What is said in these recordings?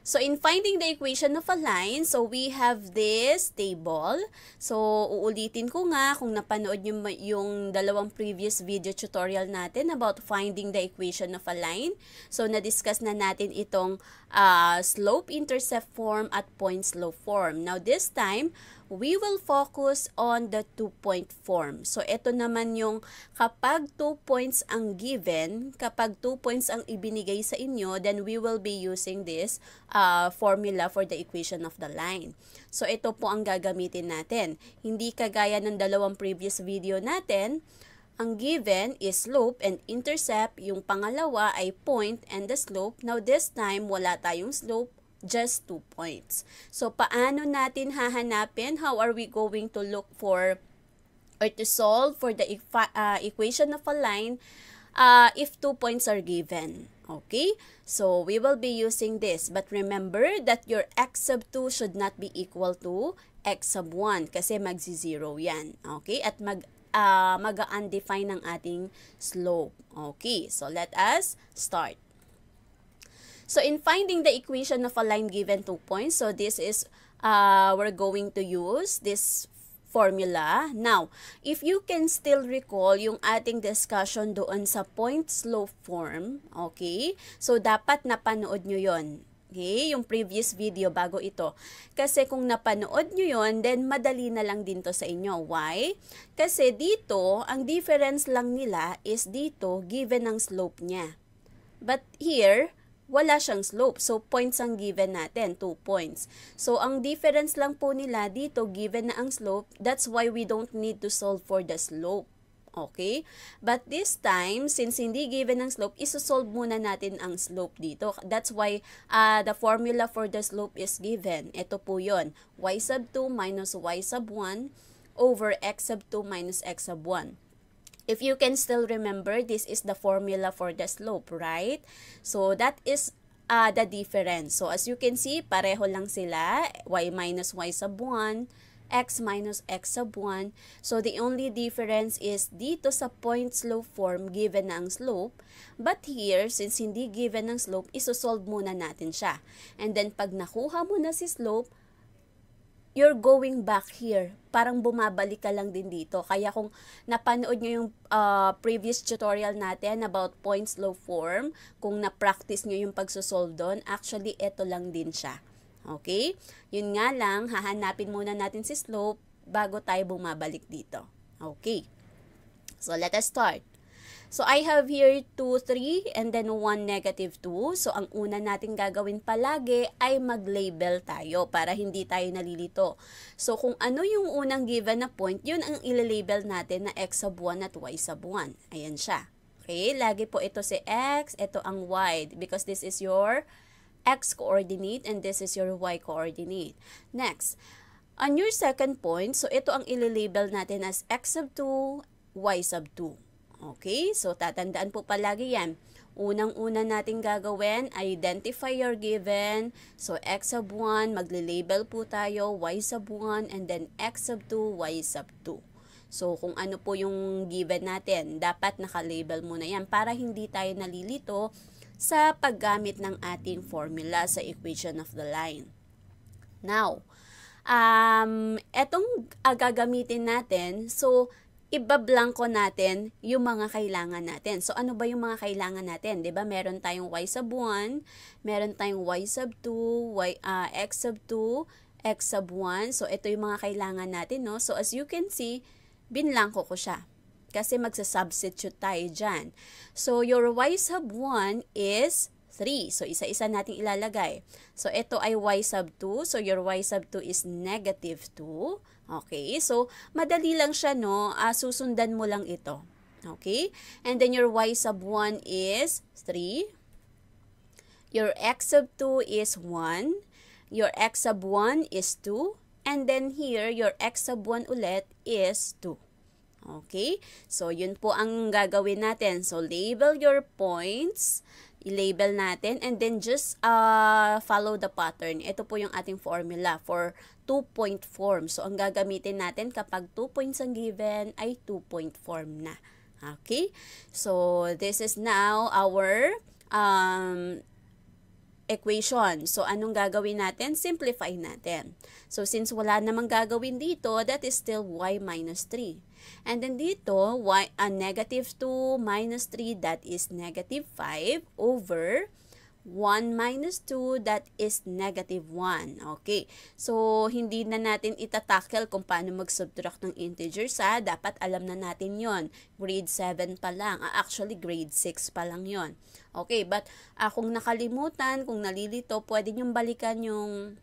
So, in finding the equation of a line, so we have this table. So, uulitin ko nga kung napanood nyo yung dalawang previous video tutorial natin about finding the equation of a line. So, na-discuss na natin itong slope-intercept form at point-slope form. Now, this time, we will focus on the 2-point form. So, ito naman yung kapag 2 points ang given, kapag 2 points ang ibinigay sa inyo, then we will be using this formula for the equation of the line. So, ito po ang gagamitin natin. Hindi kagaya ng dalawang previous video natin, ang given is slope and intercept. Yung pangalawa ay point and the slope. Now, this time, wala tayong slope, just 2 points. So, paano natin hahanapin? How are we going to look for or to solve for the equation of a line if 2 points are given? Okay? So, we will be using this. But remember that your x sub 2 should not be equal to x sub 1 kasi magsi-zero yan. Okay? At mag-undefine ang ating slope. Okay? So, let us start. So, in finding the equation of a line given 2 points, so this is, we're going to use this formula. Now, if you can still recall yung ating discussion doon sa point-slope form, okay? So, dapat napanood nyo yon. Okay? Yung previous video bago ito. Kasi kung napanood nyo yon, then madali na lang din to sa inyo. Why? Kasi dito, ang difference lang nila is dito, given ang slope niya. But here, wala siyang slope. So, points ang given natin, 2 points. So, ang difference lang po nila dito, given na ang slope, that's why we don't need to solve for the slope. Okay? But this time, since hindi given ang slope, isosolve muna natin ang slope dito. That's why the formula for the slope is given. Ito po yon, y sub 2 minus y sub 1 over x sub 2 minus x sub 1. If you can still remember, this is the formula for the slope, right? So, that is the difference. So, as you can see, pareho lang sila. Y minus y sub 1, x minus x sub 1. So, the only difference is dito sa point-slope form, given na ang slope. But here, since hindi given ang slope, isosolve muna natin siya. And then, pag nakuha mo na si slope, you're going back here. Parang bumabalik ka lang din dito. Kaya kung napanood nyo yung previous tutorial natin about point-slope form, kung na-practice nyo yung pagsosolve doon, actually, ito lang din siya. Okay? Yun nga lang, hahanapin muna natin si slope bago tayo bumabalik dito. Okay. So, let us start. So, I have here 2, 3, and then 1, negative 2. So, ang una natin gagawin palagi ay mag-label tayo para hindi tayo nalilito. So, kung ano yung unang given na point, yun ang ilalabel natin na x sub 1 at y sub 1. Ayan siya. Okay? Lagi po ito si x, ito ang y. Because this is your x coordinate and this is your y coordinate. Next, on your second point, so ito ang ilalabel natin as x sub 2, y sub 2. Okay, so tatandaan po palagi yan. Unang-una natin gagawin, identify your given. So, x sub 1, magle-label po tayo, y sub 1, and then x sub 2, y sub 2. So, kung ano po yung given natin, dapat naka-label muna yan para hindi tayo nalilito sa paggamit ng ating formula sa equation of the line. Now, etong gagamitin natin, so, ibablanko natin yung mga kailangan natin. So, ano ba yung mga kailangan natin? Diba? Meron tayong y sub 1, meron tayong y sub 2, x sub 2, x sub 1. So, ito yung mga kailangan natin, no? So, as you can see, binlanko ko siya. Kasi magsasubstitute tayo dyan. So, your y sub 1 is 3. So, isa-isa natin ilalagay. So, ito ay y sub 2. So, your y sub 2 is negative 2. Okay, so madali lang siya, no? Susundan mo lang ito. Okay, and then your y sub 1 is 3. Your x sub 2 is 1. Your x sub 1 is 2. And then here, your x sub 1 ulit is 2. Okay, so yun po ang gagawin natin. So, label your points. I-label natin and then just follow the pattern. Ito po yung ating formula for 2-point form. So, ang gagamitin natin kapag 2 points ang given ay 2-point form na. Okay? So, this is now our equation. So, anong gagawin natin? Simplify natin. So, since wala namang gagawin dito, that is still y minus 3. And then dito, negative 2 minus 3, that is negative 5 over 1 minus 2, that is negative 1. Okay. So, hindi na natin itatackle kung paano mag-subtract ng integers. Dapat alam na natin yon. Grade 7 pa lang. Actually, grade 6 pa lang yon. Okay. But, kung nakalimutan, kung nalilito, pwede nyong balikan yung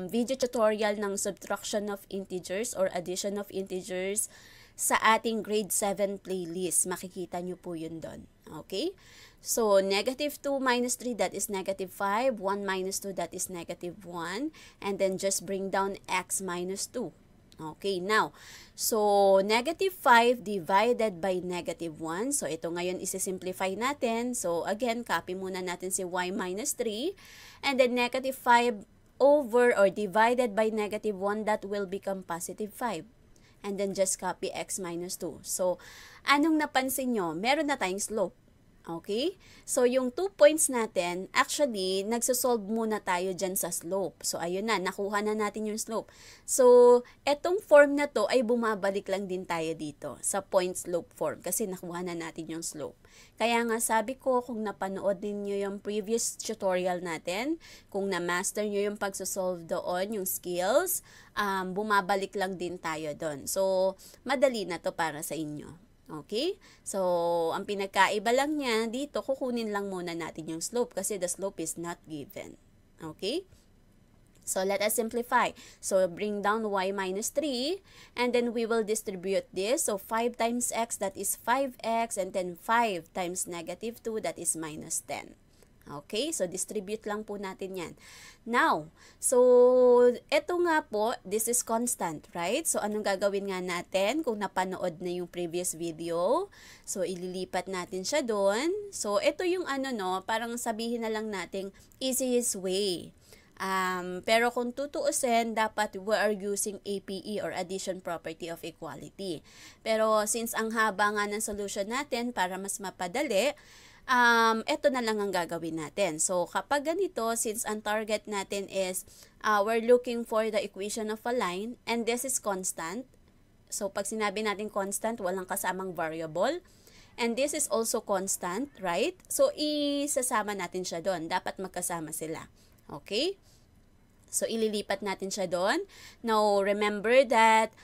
video tutorial ng subtraction of integers or addition of integers sa ating grade 7 playlist. Makikita nyo po yun doon. Okay? So, negative 2 minus 3, that is negative 5. 1 minus 2, that is negative 1. And then just bring down x minus 2. Okay, now, so negative 5 divided by negative 1. So, ito ngayon isi-simplify natin. So, again, copy muna natin si y minus 3. And then negative 5 over or divided by negative 1, that will become positive 5. And then just copy x minus 2. So, anong napansin nyo? Meron na tayong slope. Okay? So, yung 2 points natin, actually, nagsosolve muna tayo dyan sa slope. So, ayun na, nakuha na natin yung slope. So, etong form na to ay bumabalik lang din tayo dito sa point-slope form kasi nakuha na natin yung slope. Kaya nga sabi ko, kung napanood din nyo yung previous tutorial natin, kung na-master nyo yung pagsosolve doon, yung skills, bumabalik lang din tayo doon. So, madali na to para sa inyo. Okay? So, ang pinagkaiba lang niya, dito kukunin lang muna natin yung slope kasi the slope is not given. Okay? So, let us simplify. So, bring down y minus 3 and then we will distribute this. So, 5 times x, that is 5x, and then 5 times negative 2, that is minus 10. Okay? So, distribute lang po natin yan. Now, so, eto nga po, this is constant, right? So, anong gagawin nga natin kung napanood na yung previous video? So, ililipat natin siya doon. So, ito yung parang sabihin na lang natin easiest way. Pero kung tutuusin, dapat we are using APE or addition property of equality. Pero since ang haba nga ng solution natin, para mas mapadali, ito na lang ang gagawin natin. So, kapag ganito, since ang target natin is, we're looking for the equation of a line, and this is constant. So, pag sinabi natin constant, walang kasamang variable. And this is also constant, right? So, isasama natin siya doon. Dapat magkasama sila. Okay? So, ililipat natin siya doon. Now, remember that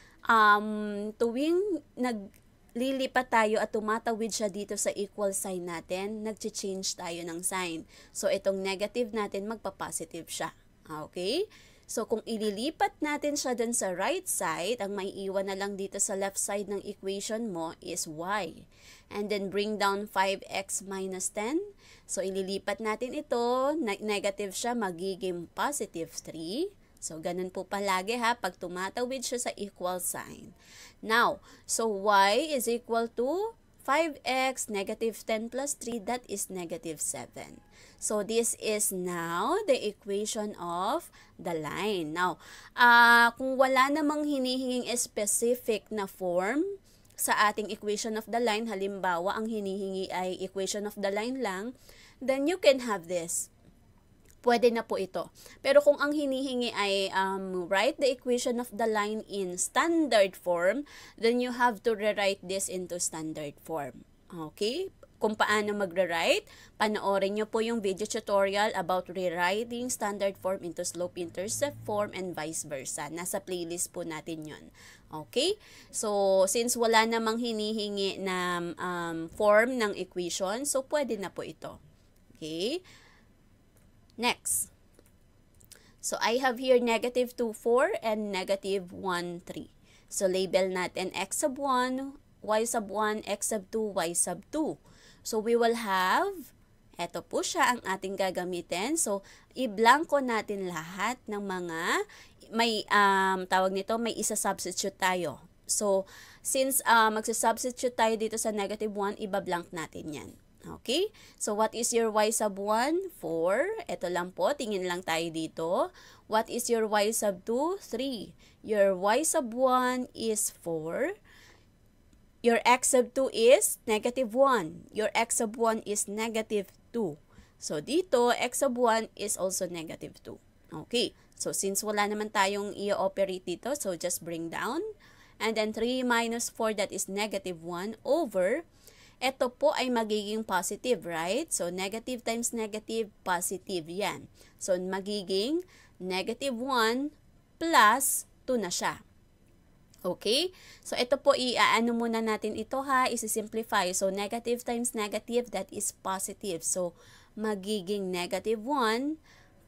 tuwing naglilipat tayo at tumatawid siya dito sa equal sign natin, nag-change tayo ng sign. So, itong negative natin, magpa-positive siya. Okay? So, kung ililipat natin siya dun sa right side, ang maiiwan na lang dito sa left side ng equation mo is y. And then, bring down 5x minus 10. So, ililipat natin ito. Negative siya, magiging positive 3. So, ganun po palagi pag tumatawid siya sa equal sign. Now, so y is equal to 5x, negative 10 plus 3, that is negative 7. So, this is now the equation of the line. Now, kung wala namang hinihinging specific na form sa ating equation of the line, halimbawa, ang hinihingi ay equation of the line lang, then you can have this. Pwede na po ito. Pero kung ang hinihingi ay write the equation of the line in standard form, then you have to rewrite this into standard form. Okay? Kung paano magre-write, panoorin nyo po yung video tutorial about rewriting standard form into slope-intercept form and vice versa. Nasa playlist po natin yon. Okay? So, since wala namang hinihingi na form ng equation, so pwede na po ito. Okay? Next. So, I have here negative 2, 4 and negative 1, 3. So, label natin x sub 1, y sub 1, x sub 2, y sub 2. So, we will have, eto po siya ang ating gagamitin. So, i-blanko natin lahat ng mga, may, tawag nito, may isa-substitute tayo. So, since magsa-substitute tayo dito sa negative 1, iba-blank natin yan. Okay? So, what is your y sub 1? 4. Ito lang po, tingin lang tayo dito. What is your y sub 2? 3. Your y sub 1 is 4. Your x sub 2 is negative 1. Your x sub 1 is negative 2. So, dito, x sub 1 is also negative 2. Okay. So, since wala naman tayong i-operate dito, so just bring down. And then 3 minus 4, that is negative 1 over, ito po ay magiging positive, right? So, negative times negative, positive yan. So, magiging negative 1 plus 2 na siya. Okay? So, ito po, iaano muna natin ito ha, isi-simplify. So, negative times negative, that is positive. So, magiging negative 1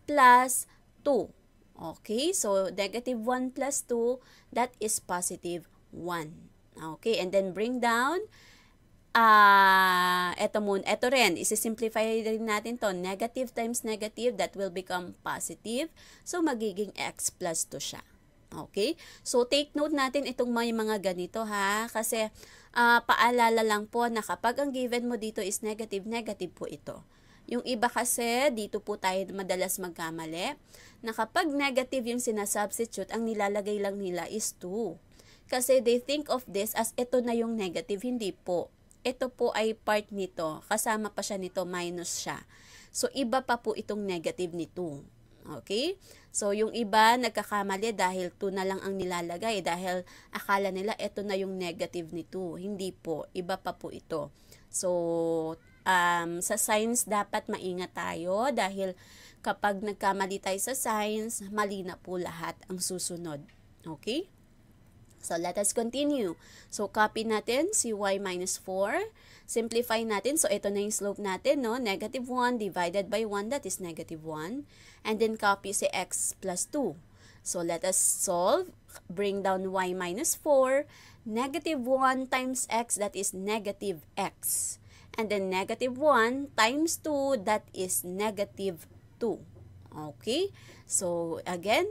plus 2. Okay? So, negative 1 plus 2, that is positive 1. Okay? And then, bring down, ito rin, isi-simplify rin natin to. Negative times negative, that will become positive. So, magiging x plus 2 siya. Okay? So, take note natin itong may mga ganito ha. Kasi, paalala lang po na kapag ang given mo dito is negative, negative po ito. Yung iba kasi, dito po tayo madalas magkamali, na kapag negative yung sinasubstitute, ang nilalagay lang nila is 2. Kasi they think of this as ito na yung negative, hindi po. Ito po ay part nito, kasama pa siya nito, minus siya. So, iba pa po itong negative ni 2. Okay? So, yung iba nagkakamali dahil 2 na lang ang nilalagay. Dahil akala nila ito na yung negative ni 2. Hindi po. Iba pa po ito. So, sa science dapat maingat tayo dahil kapag nagkamali tayo sa science, mali na po lahat ang susunod. Okay? So, let us continue. So, copy natin si y minus 4. Simplify natin. So, ito na yung slope natin, no? Negative 1 divided by 1, that is negative 1. And then, copy si x plus 2. So, let us solve. Bring down y minus 4. Negative 1 times x, that is negative x. And then, negative 1 times 2, that is negative 2. Okay? So, again,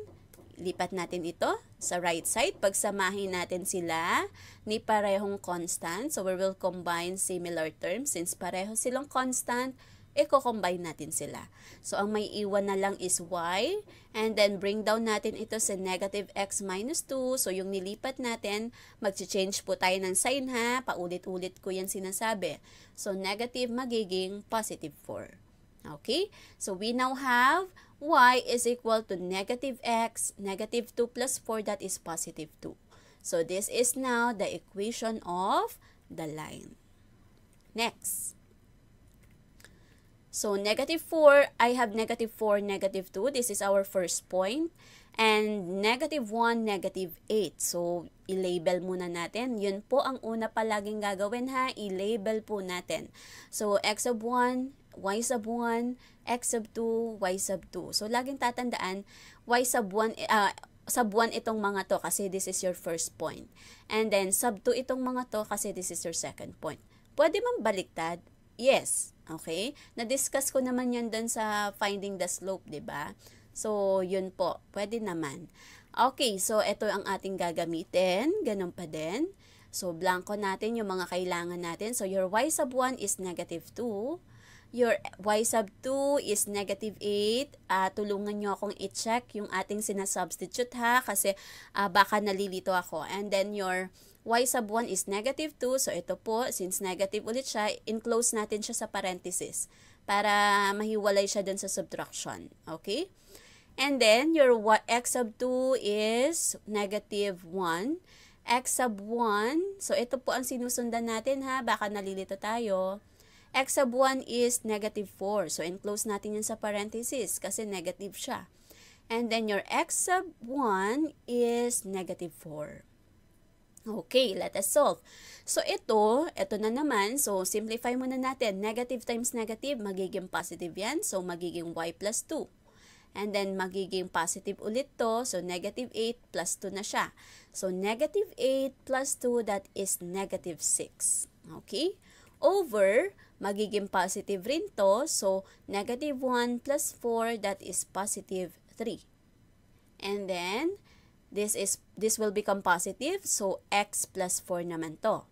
lipat natin ito sa right side. Pagsamahin natin sila ni parehong constant. So, we will combine similar terms. Since pareho silang constant, i-combine natin sila. So, ang may iwan na lang is y. And then, bring down natin ito sa negative x minus 2. So, yung nilipat natin, mag-change po tayo ng sign ha. Paulit-ulit ko yan sinasabi. So, negative magiging positive 4. Okay? So, we now have y is equal to negative x, negative 2 plus 4, that is positive 2. So, this is now the equation of the line. Next. So, negative 4, I have negative 4, negative 2. This is our first point. And negative 1, negative 8. So, i-label muna natin. Yun po ang una palaging gagawin ha. I-label po natin. So, x sub 1, y sub 1, x sub 2, y sub 2. So, laging tatandaan, y sub 1, sub 1 itong mga to kasi this is your first point. And then, sub 2 itong mga to kasi this is your second point. Pwede man baliktad? Yes. Okay? Na-discuss ko naman yan dun sa finding the slope, diba? So, yun po. Pwede naman. Okay, so ito ang ating gagamitin. Ganun pa din. So, blanco natin yung mga kailangan natin. So, your y sub 1 is negative 2. Your y sub 2 is negative 8. Tulungan nyo akong i-check yung ating sinasubstitute ha. Kasi baka nalilito ako. And then, your y sub 1 is negative 2. So, ito po, since negative ulit siya, enclose natin siya sa parenthesis para mahiwalay siya dun sa subtraction. Okay? And then, your x sub 2 is negative 1. X sub 1, so ito po ang sinusundan natin ha, baka nalilito tayo. X sub 1 is negative 4. So, enclose natin yan sa parenthesis kasi negative siya. And then, your x sub 1 is negative 4. Okay, let us solve. So, ito na naman. So, simplify muna natin. Negative times negative, magiging positive yan. So, magiging y plus 2. And then, magiging positive ulit to. So, negative 8 plus 2 na siya. So, negative 8 plus 2, that is negative 6. Okay? Over, magiging positive rin to. So, negative 1 plus 4, that is positive 3. And then, this will become positive. So, x plus 4 naman to.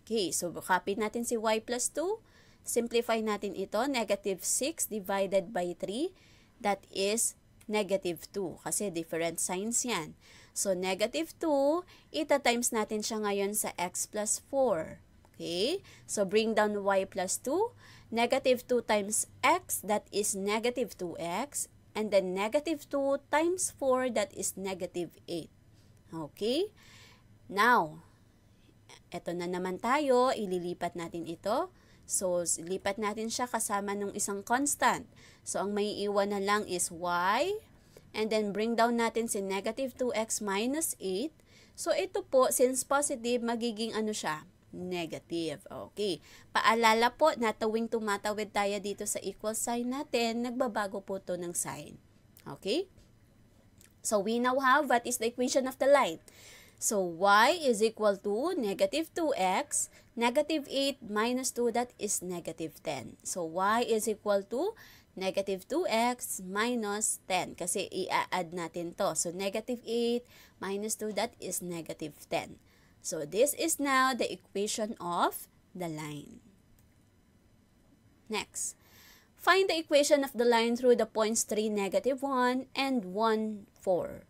Okay, so copy natin si y plus 2. Simplify natin ito. Negative 6 divided by 3. That is negative 2. Kasi different signs yan. So, negative 2, ita-times natin siya ngayon sa x plus 4. Okay? So, bring down y plus 2. negative 2 times x, that is negative 2x, and then negative 2 times 4, that is negative 8. Okay? Now, eto na naman tayo, ililipat natin ito. So, lipat natin siya kasama ng isang constant. So, ang may iwan na lang is y, and then bring down natin si negative 2x minus 8. So, ito po, since positive, magiging ano siya? Negative. Okay. Paalala po na tuwing tumatawid tayo dito sa equal sign natin, nagbabago po to ng sign. Okay? So, we now have what is the equation of the line. So, y is equal to negative 2x, negative 8 minus 2, that is negative 10. So, y is equal to negative 2x minus 10. Kasi i-add natin to. So, negative 8 minus 2, that is negative 10. So, this is now the equation of the line. Next, find the equation of the line through the points 3, negative 1, and 1, 4.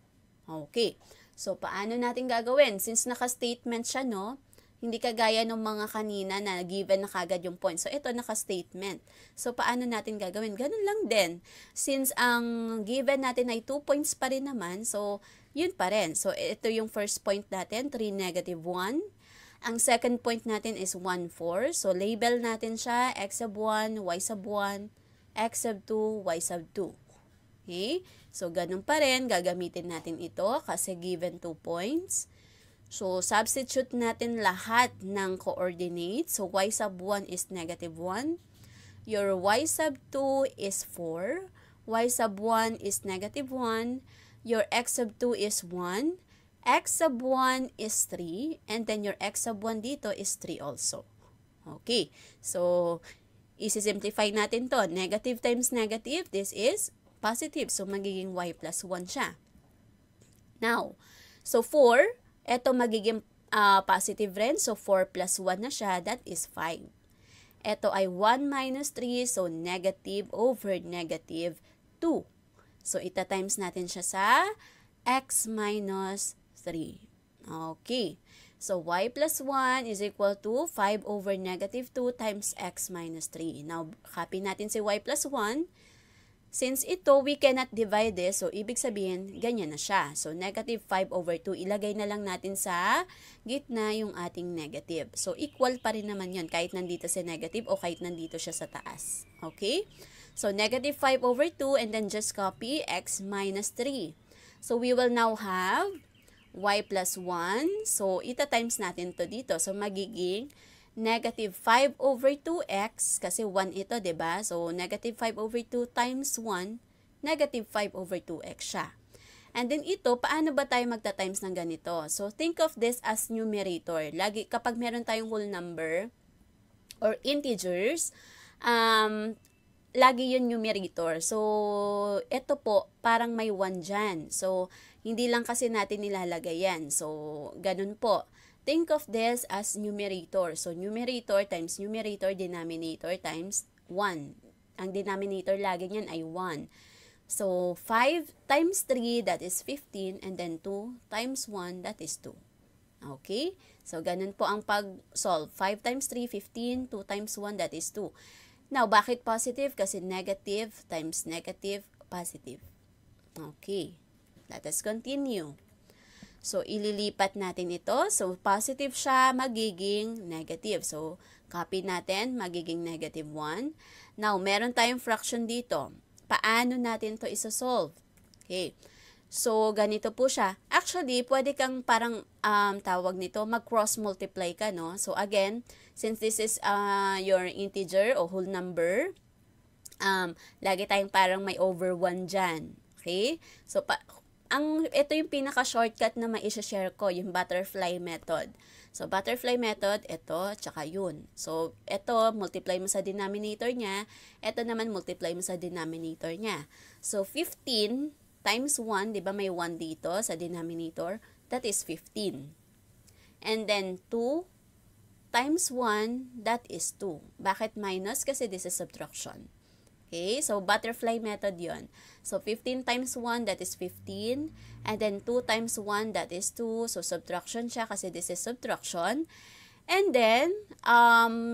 Okay. So, paano natin gagawin? Since naka-statement siya, no? Hindi kagaya ng mga kanina na given na kagad yung point. So, ito naka-statement. So, paano natin gagawin? Ganun lang din. Since ang given natin ay 2 points pa rin naman, so, yun pa rin. So, ito yung first point natin, 3, negative 1. Ang second point natin is 1, 4. So, label natin siya, x sub 1, y sub 1, x sub 2, y sub 2. Okay? So, ganun pa rin, gagamitin natin ito kasi given 2 points. So, substitute natin lahat ng coordinates. So, y sub 1 is negative 1. Your y sub 2 is 4. Y sub 1 is negative 1. Your x sub 2 is 1. X sub 1 is 3. And then your x sub 1 dito is 3 also. Okay. So, isi-simplify natin to. Negative times negative, this is positive. So, magiging y plus 1 siya. Now, so 4, eto magiging positive rin. So, 4 plus 1 na siya. That is 5. Eto ay 1 minus 3. So, negative over negative 2. So, ita-times natin siya sa x minus 3. Okay. So, y plus 1 is equal to 5 over negative 2 times x minus 3. Now, copy natin si y plus 1. Since ito, we cannot divide this, so ibig sabihin, ganyan na siya. So, negative 5 over 2, ilagay na lang natin sa gitna yung ating negative. So, equal pa rin naman yun, kahit nandito sa negative o kahit nandito siya sa taas. Okay? So, negative 5 over 2, and then just copy x minus 3. So, we will now have y plus 1. So, ita-times natin to dito. So, magiging negative 5 over 2x, kasi 1 ito, diba? So, negative 5 over 2 times 1, negative 5 over 2x siya. And then ito, paano ba tayo magta-times ng ganito? So, think of this as numerator. Lagi, kapag meron tayong whole number or integers, lagi yun numerator. So, ito po, parang may 1 dyan. So, hindi lang kasi natin nilalagay yan. So, ganun po. Think of this as numerator. So, numerator times numerator, denominator times 1. Ang denominator lagi niyan ay 1. So, 5 times 3, that is 15. And then 2 times 1, that is 2. Okay? So, ganun po ang pag-solve. 5 times 3, 15. 2 times 1, that is 2. Now, bakit positive? Kasi negative times negative, positive. Okay. Let us continue. So, ililipat natin ito. So, positive siya, magiging negative. So, copy natin, magiging negative 1. Now, meron tayong fraction dito. Paano natin to isa-solve? Okay. So, ganito po siya. Actually, pwede kang parang tawag nito, mag-cross multiply ka, no? So, again, since this is your integer o whole number, lagi tayong parang may over 1 dyan. Okay? So, ito yung pinaka-shortcut na ma-share ko, yung butterfly method. So, butterfly method, ito, tsaka yun. So, ito, multiply mo sa denominator niya. Ito naman, multiply mo sa denominator niya. So, 15 times 1, di ba may 1 dito sa denominator? That is 15. And then, 2 times 1, that is 2. Bakit minus? Kasi this is subtraction. Okay, so butterfly method yon. So 15 times 1, that is 15. And then 2 times 1, that is 2. So subtraction siya kasi this is subtraction. And then,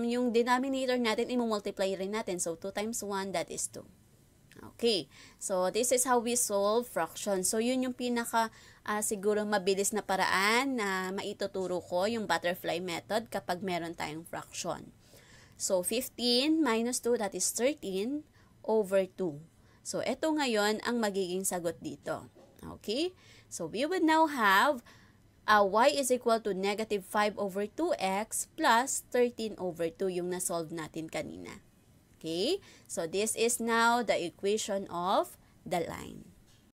yung denominator natin, i-multiply rin natin. So, 2 times 1, that is 2. Okay. So, this is how we solve fraction. So, yun yung pinaka siguro mabilis na paraan na maituturo ko, yung butterfly method kapag meron tayong fraction. So, 15 minus 2, that is 13 over 2. So, ito ngayon ang magiging sagot dito. Okay? So, we would now have y is equal to negative 5 over 2x plus 13 over 2 yung na-solve natin kanina. Okay? So, this is now the equation of the line.